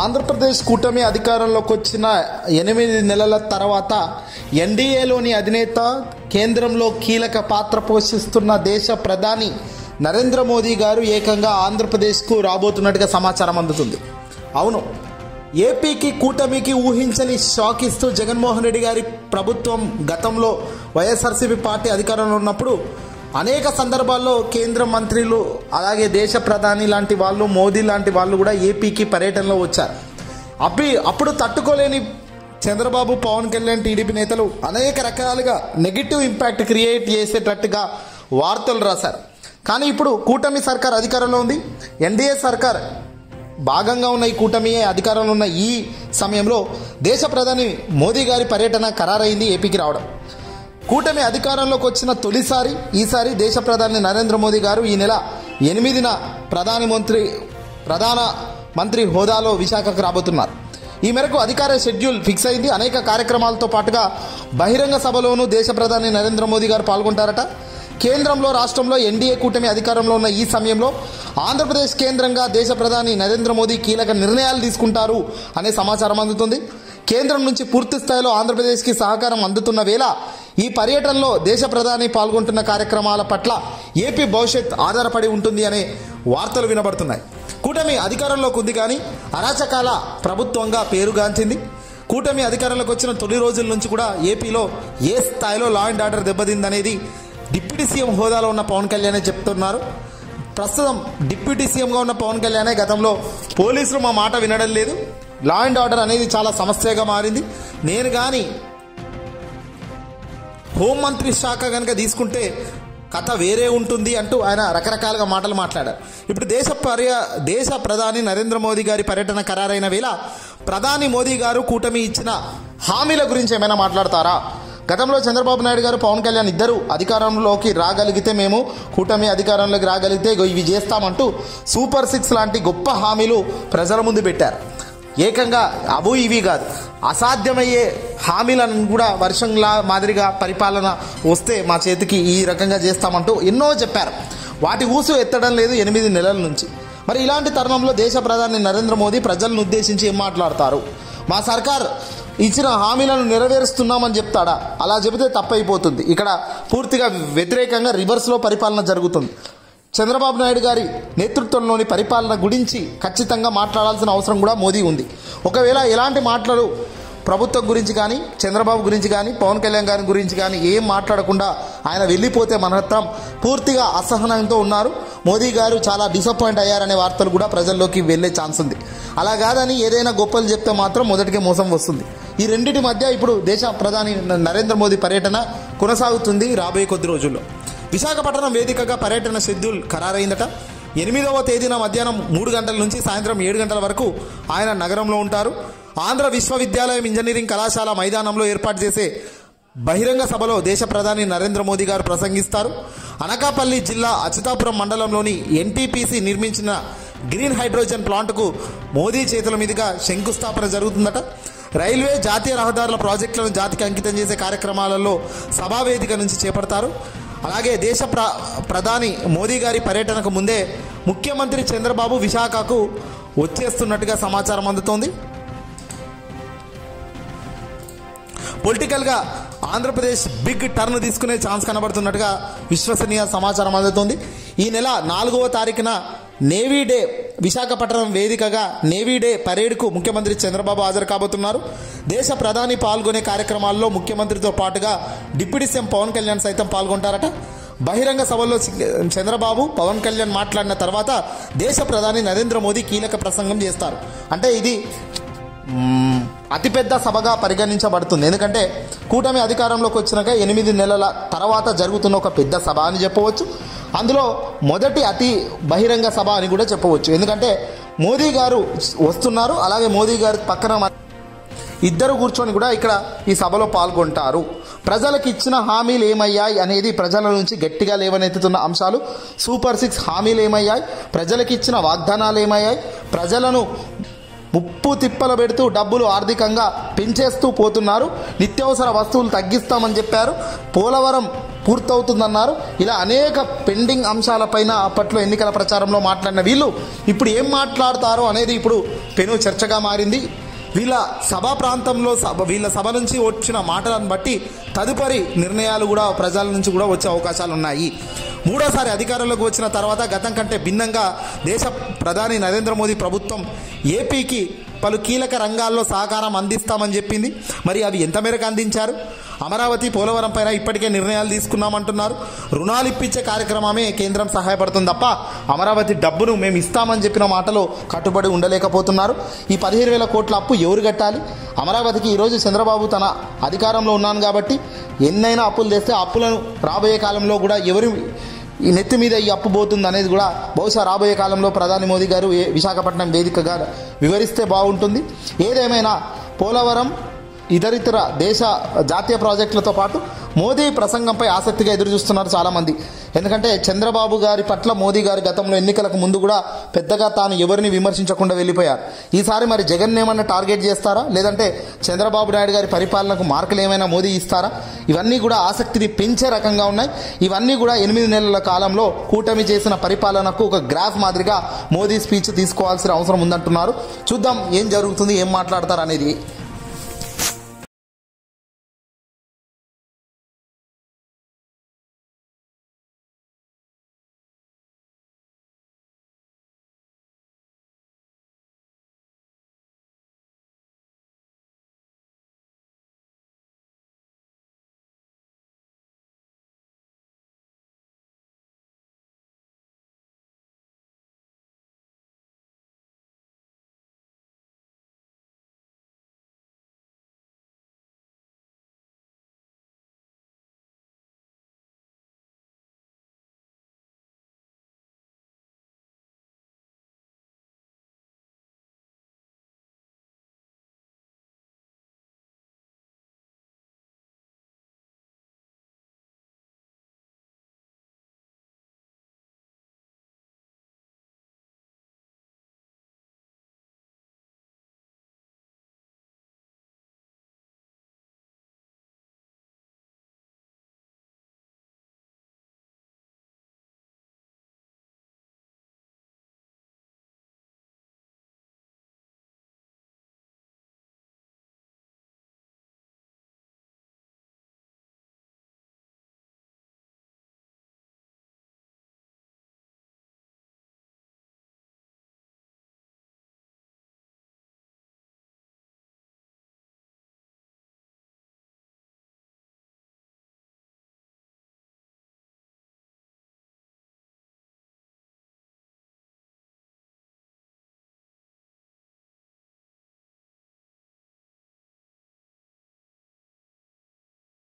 ఆంధ్రప్రదేశ్ కూటమి అధికారంలోకి వచ్చిన 8 నెలల తర్వాత ఎన్డీఏలోని అధినేత, కేంద్రంలో కీలక పాత్ర పోషిస్తున్న దేశ ప్రధాని నరేంద్ర మోదీ గారు ఏకంగా ఆంధ్రప్రదేశ్కు రాబోతున్నట్టుగా సమాచారం అందుతుంది. అవును, ఏపీకి కూటమికి ఊహించని షాక్ ఇస్తూ జగన్మోహన్ రెడ్డి గారి ప్రభుత్వం గతంలో వైఎస్ఆర్సీపీ పార్టీ అధికారంలో ఉన్నప్పుడు అనేక సందర్భాల్లో కేంద్ర మంత్రులు అలాగే దేశ ప్రధాని లాంటి వాళ్ళు, మోదీ లాంటి వాళ్ళు కూడా ఏపీకి పర్యటనలో వచ్చారు. అప్పుడు తట్టుకోలేని చంద్రబాబు, పవన్ కళ్యాణ్, టీడీపీ నేతలు అనేక రకాలుగా నెగిటివ్ ఇంపాక్ట్ క్రియేట్ చేసేటట్టుగా వార్తలు రాశారు. కానీ ఇప్పుడు కూటమి సర్కార్ అధికారంలో ఉంది. ఎన్డీఏ సర్కార్ భాగంగా ఉన్న ఈ కూటమి అధికారంలో ఉన్న ఈ సమయంలో దేశ ప్రధాని మోదీ గారి పర్యటన ఖరారైంది ఏపీకి రావడం. కూటమి అధికారంలోకి వచ్చిన తొలిసారి ఈసారి దేశ ప్రధాని నరేంద్ర మోదీ గారు ఈ నెల 8న ప్రధాన మంత్రి హోదాలో విశాఖకు రాబోతున్నారు. ఈ మేరకు అధికార షెడ్యూల్ ఫిక్స్ అయింది. అనేక కార్యక్రమాలతో పాటుగా బహిరంగ సభలోనూ దేశ ప్రధాని నరేంద్ర మోదీ గారు పాల్గొంటారట. కేంద్రంలో, రాష్ట్రంలో ఎన్డీఏ కూటమి అధికారంలో ఉన్న ఈ సమయంలో ఆంధ్రప్రదేశ్ కేంద్రంగా దేశ ప్రధాని నరేంద్ర మోదీ కీలక నిర్ణయాలు తీసుకుంటారు అనే సమాచారం అందుతుంది. కేంద్రం నుంచి పూర్తి స్థాయిలో ఆంధ్రప్రదేశ్కి సహకారం అందుతున్న వేళ ఈ పర్యటనలో దేశ ప్రధాని పాల్గొంటున్న కార్యక్రమాల పట్ల ఏపీ భవిష్యత్ ఆధారపడి ఉంటుంది అనే వార్తలు వినబడుతున్నాయి. కూటమి అధికారంలోకి ఉంది కానీ అరాచకాల ప్రభుత్వంగా పేరుగాంచింది. కూటమి అధికారంలోకి వచ్చిన తొలి రోజుల నుంచి కూడా ఏపీలో ఏ స్థాయిలో లా అండ్ ఆర్డర్ దెబ్బతిందనేది డిప్యూటీ సీఎం హోదాలో ఉన్న పవన్ కళ్యాణే చెప్తున్నారు. ప్రస్తుతం డిప్యూటీ సీఎంగా ఉన్న పవన్ కళ్యాణే గతంలో పోలీసులు మా మాట వినడం లేదు, లా అండ్ ఆర్డర్ అనేది చాలా సమస్యగా మారింది, నేను కానీ హోంమంత్రి శాఖ కనుక తీసుకుంటే కథ వేరే ఉంటుంది అంటూ ఆయన రకరకాలుగా మాటలు మాట్లాడారు. ఇప్పుడు దేశ ప్రధాని నరేంద్ర మోదీ గారి పర్యటన ఖరారైన వేళ ప్రధాని మోదీ గారు కూటమి ఇచ్చిన హామీల గురించి ఏమైనా మాట్లాడతారా? గతంలో చంద్రబాబు నాయుడు గారు, పవన్ కళ్యాణ్ ఇద్దరు అధికారంలోకి రాగలిగితే, మేము కూటమి అధికారంలోకి రాగలిగితే ఇవి చేస్తామంటూ సూపర్ 6 లాంటి గొప్ప హామీలు ప్రజల ముందు పెట్టారు. ఏకంగా అవు ఇవి కాదు, అసాధ్యమయ్యే హామీలను కూడా వర్షంలా మాదిరిగా పరిపాలన వస్తే మా చేతికి ఈ రకంగా చేస్తామంటూ ఎన్నో చెప్పారు. వాటి ఊసు ఎత్తడం లేదు 8 నెలల నుంచి. మరి ఇలాంటి తరుణంలో దేశ ప్రధాని నరేంద్ర మోదీ ప్రజలను ఉద్దేశించి ఏం మాట్లాడతారు? మా సర్కార్ ఇచ్చిన హామీలను నెరవేరుస్తున్నామని చెప్తాడా? అలా చెబితే తప్పైపోతుంది. ఇక్కడ పూర్తిగా వ్యతిరేకంగా రివర్స్లో పరిపాలన జరుగుతుంది. చంద్రబాబు నాయుడు గారి నేతృత్వంలోని పరిపాలన గురించి ఖచ్చితంగా మాట్లాడాల్సిన అవసరం కూడా మోదీ ఉంది. ఒకవేళ ఎలాంటి మాటలు ప్రభుత్వం గురించి కానీ, చంద్రబాబు గురించి కానీ, పవన్ కళ్యాణ్ గారి గురించి కానీ ఏం మాట్లాడకుండా ఆయన వెళ్ళిపోతే మాత్రం పూర్తిగా అసహనంతో ఉన్నారు. మోదీ గారు చాలా డిసప్పాయింట్ అయ్యారనే వార్తలు కూడా ప్రజల్లోకి వెళ్ళే ఛాన్స్ ఉంది. అలా కాదని ఏదైనా గొప్పలు చెప్తే మాత్రం మొదటికే మోసం వస్తుంది. ఈ రెండింటి మధ్య ఇప్పుడు దేశ ప్రధాని నరేంద్ర మోదీ పర్యటన కొనసాగుతుంది రాబోయే కొద్ది రోజుల్లో. విశాఖపట్నం వేదికగా పర్యటన షెడ్యూల్ ఖరారైందట. 8వ తేదీన మధ్యాహ్నం 3 గంటల నుంచి సాయంత్రం 7 గంటల వరకు ఆయన నగరంలో ఉంటారు. ఆంధ్ర విశ్వవిద్యాలయం ఇంజనీరింగ్ కళాశాల మైదానంలో ఏర్పాటు చేసే బహిరంగ సభలో దేశ ప్రధాని నరేంద్ర మోదీ గారు ప్రసంగిస్తారు. అనకాపల్లి జిల్లా అచ్యుతాపురం మండలంలోని ఎన్టీపీసీ నిర్మించిన గ్రీన్ హైడ్రోజన్ ప్లాంట్కు మోదీ చేతుల మీదుగా శంకుస్థాపన జరుగుతుందట. రైల్వే, జాతీయ రహదారుల ప్రాజెక్టులను జాతికి అంకితం చేసే కార్యక్రమాలలో సభావేదిక నుంచి చేపడతారు. అలాగే దేశ ప్రధాని మోదీ గారి పర్యటనకు ముందే ముఖ్యమంత్రి చంద్రబాబు విశాఖకు వచ్చేస్తున్నట్టుగా సమాచారం అందుతోంది. పొలిటికల్గా ఆంధ్రప్రదేశ్ బిగ్ టర్న్ తీసుకునే ఛాన్స్ కనబడుతున్నట్టుగా విశ్వసనీయ సమాచారం అందుతోంది. ఈ నెల 4వ తారీఖున నేవీ డే విశాఖపట్నం వేదికగా నేవీ డే పరేడ్కు ముఖ్యమంత్రి చంద్రబాబు హాజరు కాబోతున్నారు. దేశ ప్రధాని పాల్గొనే కార్యక్రమాల్లో ముఖ్యమంత్రితో పాటుగా డిప్యూటీ సీఎం పవన్ కళ్యాణ్ సైతం పాల్గొంటారట. బహిరంగ సభల్లో చంద్రబాబు, పవన్ కళ్యాణ్ మాట్లాడిన తర్వాత దేశ ప్రధాని నరేంద్ర మోదీ కీలక ప్రసంగం చేస్తారు. అంటే ఇది అతిపెద్ద సభగా పరిగణించబడుతుంది. ఎందుకంటే కూటమి అధికారంలోకి వచ్చినాక 8 నెలల తర్వాత జరుగుతున్న ఒక పెద్ద సభ అని చెప్పవచ్చు. అందులో మొదటి అతి బహిరంగ సభ అని కూడా చెప్పవచ్చు. ఎందుకంటే మోదీ గారు వస్తున్నారు, అలాగే మోదీ గారి పక్కన ఇద్దరు కూర్చొని కూడా ఇక్కడ ఈ సభలో పాల్గొంటారు. ప్రజలకు ఇచ్చిన హామీలు ఏమయ్యాయి అనేది ప్రజల నుంచి గట్టిగా లేవనెత్తుతున్న అంశాలు. సూపర్ 6 హామీలు ఏమయ్యాయి, ప్రజలకు ఇచ్చిన వాగ్దానాలు ఏమయ్యాయి, ప్రజలను ముప్పు తిప్పలు పెడుతూ డబ్బులు ఆర్థికంగా పెంచేస్తూ పోతున్నారు. నిత్యావసర వస్తువులు తగ్గిస్తామని చెప్పారు. పోలవరం పూర్తవుతుందన్నారు. ఇలా అనేక పెండింగ్ అంశాలపైన అప్పట్లో ఎన్నికల ప్రచారంలో మాట్లాడిన వీళ్ళు ఇప్పుడు ఏం మాట్లాడతారో అనేది ఇప్పుడు పెను చర్చగా మారింది. వీళ్ళ సభా ప్రాంతంలో వీళ్ళ సభ నుంచి వచ్చిన మాటలను బట్టి తదుపరి నిర్ణయాలు కూడా ప్రజల నుంచి కూడా వచ్చే అవకాశాలు ఉన్నాయి. మూడోసారి అధికారంలోకి వచ్చిన తర్వాత గతం కంటే భిన్నంగా దేశ ప్రధాని నరేంద్ర మోదీ ప్రభుత్వం ఏపీకి పలు కీలక రంగాల్లో సహకారం అందిస్తామని చెప్పింది. మరి అవి ఎంత మేరకు అందించారు? అమరావతి, పోలవరం పైన ఇప్పటికే నిర్ణయాలు తీసుకున్నామంటున్నారు. రుణాలు ఇప్పించే కార్యక్రమమే కేంద్రం సహాయపడుతుంది తప్ప అమరావతి డబ్బును మేము ఇస్తామని చెప్పిన మాటలో కట్టుబడి ఉండలేకపోతున్నారు. ఈ 15,000 కోట్ల అప్పు ఎవరు కట్టాలి? అమరావతికి ఈరోజు చంద్రబాబు తన అధికారంలో ఉన్నాను కాబట్టి ఎన్నైనా అప్పులు తెస్తే అప్పులను రాబోయే కాలంలో కూడా ఎవరు ఈ నెత్తి మీద ఈ అప్పు పోతుంది అనేది కూడా బహుశా రాబోయే కాలంలో ప్రధాని మోదీ గారు విశాఖపట్నం వేదికగా వివరిస్తే బాగుంటుంది. ఏదేమైనా పోలవరం ఇతరితర జాతీయ ప్రాజెక్టులతో పాటు మోదీ ప్రసంగంపై ఆసక్తిగా ఎదురుచూస్తున్నారు చాలామంది. ఎందుకంటే చంద్రబాబు గారి పట్ల మోదీ గారు గతంలో ఎన్నికలకు ముందు కూడా పెద్దగా తాను ఎవరిని విమర్శించకుండా వెళ్ళిపోయారు. ఈసారి మరి జగన్ ఏమన్నా టార్గెట్ చేస్తారా, లేదంటే చంద్రబాబు నాయుడు గారి పరిపాలనకు మార్కులు ఏమైనా మోదీ ఇస్తారా? ఇవన్నీ కూడా ఆసక్తిని పెంచే రకంగా ఉన్నాయి. ఇవన్నీ కూడా 8 నెలల కాలంలో కూటమి చేసిన పరిపాలనకు ఒక గ్రాఫ్ మాదిరిగా మోదీ స్పీచ్ తీసుకోవాల్సిన అవసరం ఉందంటున్నారు. చూద్దాం ఏం జరుగుతుంది, ఏం మాట్లాడతారు అనేది.